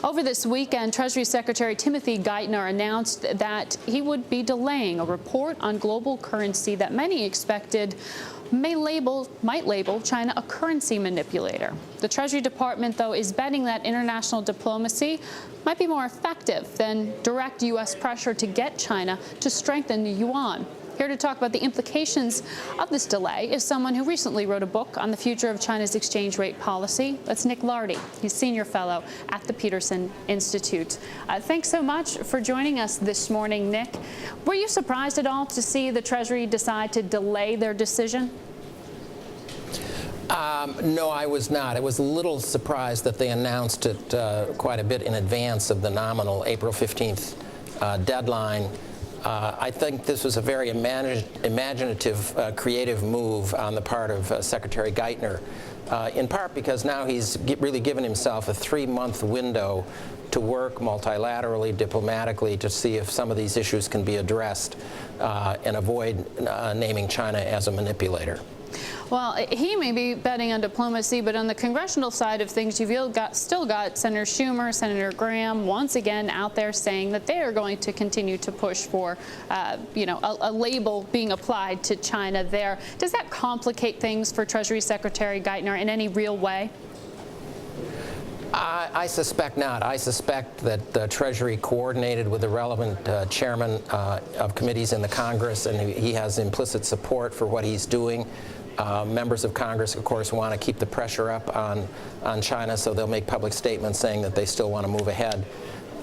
Over this weekend, Treasury Secretary Timothy Geithner announced that he would be delaying a report on global currency that many expected might label China a currency manipulator. The Treasury Department, though, is betting that international diplomacy might be more effective than direct U.S. pressure to get China to strengthen the yuan. Here to talk about the implications of this delay is someone who recently wrote a book on the future of China's exchange rate policy. That's Nick Lardy. He's senior fellow at the Peterson Institute. Thanks so much for joining us this morning, Nick. Were you surprised at all to see the Treasury decide to delay their decision? No, I was not. I was a little surprised that they announced it quite a bit in advance of the nominal April 15th deadline. I think this was a very imaginative, creative move on the part of Secretary Geithner, in part because now he's really given himself a 3-month window to work multilaterally, diplomatically, to see if some of these issues can be addressed and avoid naming China as a manipulator. Well, he may be betting on diplomacy, but on the congressional side of things, you've still got Senator Schumer, Senator Graham, once again out there saying that they are going to continue to push for, a label being applied to China there. Does that complicate things for Treasury Secretary Geithner in any real way? I suspect not. I suspect that the Treasury coordinated with the relevant chairman of committees in the Congress, and he has implicit support for what he's doing. Members of Congress, of course, want to keep the pressure up on China, so they'll make public statements saying that they still want to move ahead.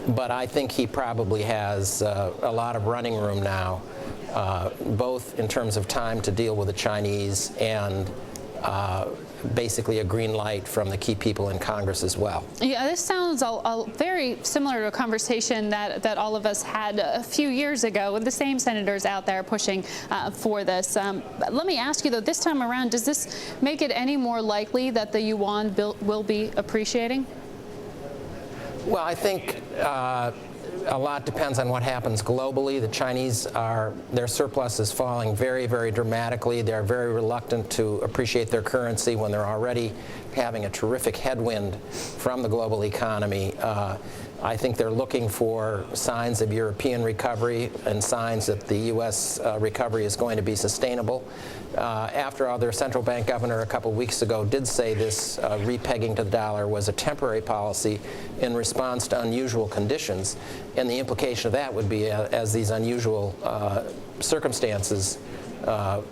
But I think he probably has a lot of running room now, both in terms of time to deal with the Chinese and basically a green light from the key people in Congress as well. Yeah, this sounds very similar to a conversation that all of us had a few years ago with the same senators out there pushing for this. Let me ask you, though, this time around, does this make it any more likely that the yuan will be appreciating? Well, I think a lot depends on what happens globally. The Chinese their surplus is falling very, very dramatically. They're very reluctant to appreciate their currency when they're already having a terrific headwind from the global economy. I think they're looking for signs of European recovery and signs that the U.S. recovery is going to be sustainable. After all, their central bank governor a couple weeks ago did say this repegging to the dollar was a temporary policy in response to unusual conditions, and the implication of that would be as these unusual circumstances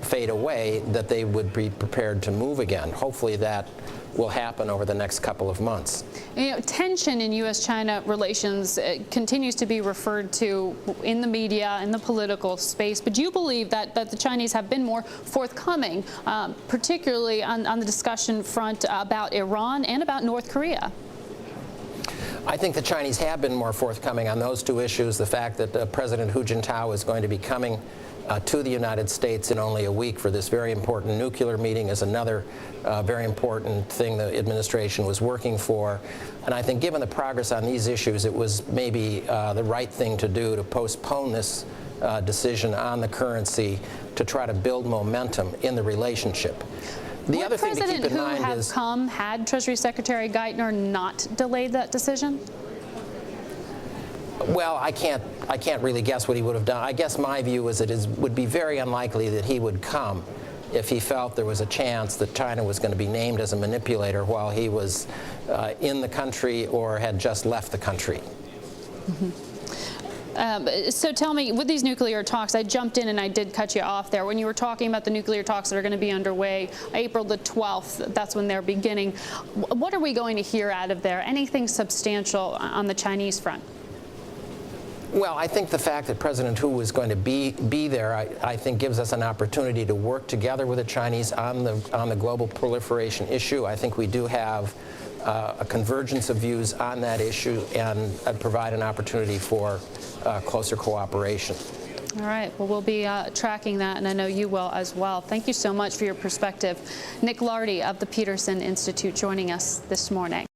fade away, that they would be prepared to move again. Hopefully that will happen over the next couple of months. You know, tension in U.S.-China relations continues to be referred to in the media, in the political space, but do you believe that the Chinese have been more forthcoming, particularly on the discussion front about Iran and about North Korea? I think the Chinese have been more forthcoming on those two issues. The fact that President Hu Jintao is going to be coming to the United States in only a week for this very important nuclear meeting is another very important thing the administration was working for. And I think given the progress on these issues, it was maybe the right thing to do to postpone this decision on the currency to try to build momentum in the relationship. The other thing to keep in mind is, had Treasury Secretary Geithner not delayed that decision? Well, I can't really guess what he would have done. I guess my view is it would be very unlikely that he would come if he felt there was a chance that China was going to be named as a manipulator while he was in the country or had just left the country. Mm-hmm. So tell me, with these nuclear talks, I jumped in and I did cut you off there. When you were talking about the nuclear talks that are going to be underway April the 12th, that's when they're beginning. What are we going to hear out of there? Anything substantial on the Chinese front? Well, I think the fact that President Hu is going to be there, I think, gives us an opportunity to work together with the Chinese on the global proliferation issue. I think we do have a convergence of views on that issue and provide an opportunity for closer cooperation. All right. Well, we'll be tracking that, and I know you will as well. Thank you so much for your perspective. Nick Lardy of the Peterson Institute joining us this morning.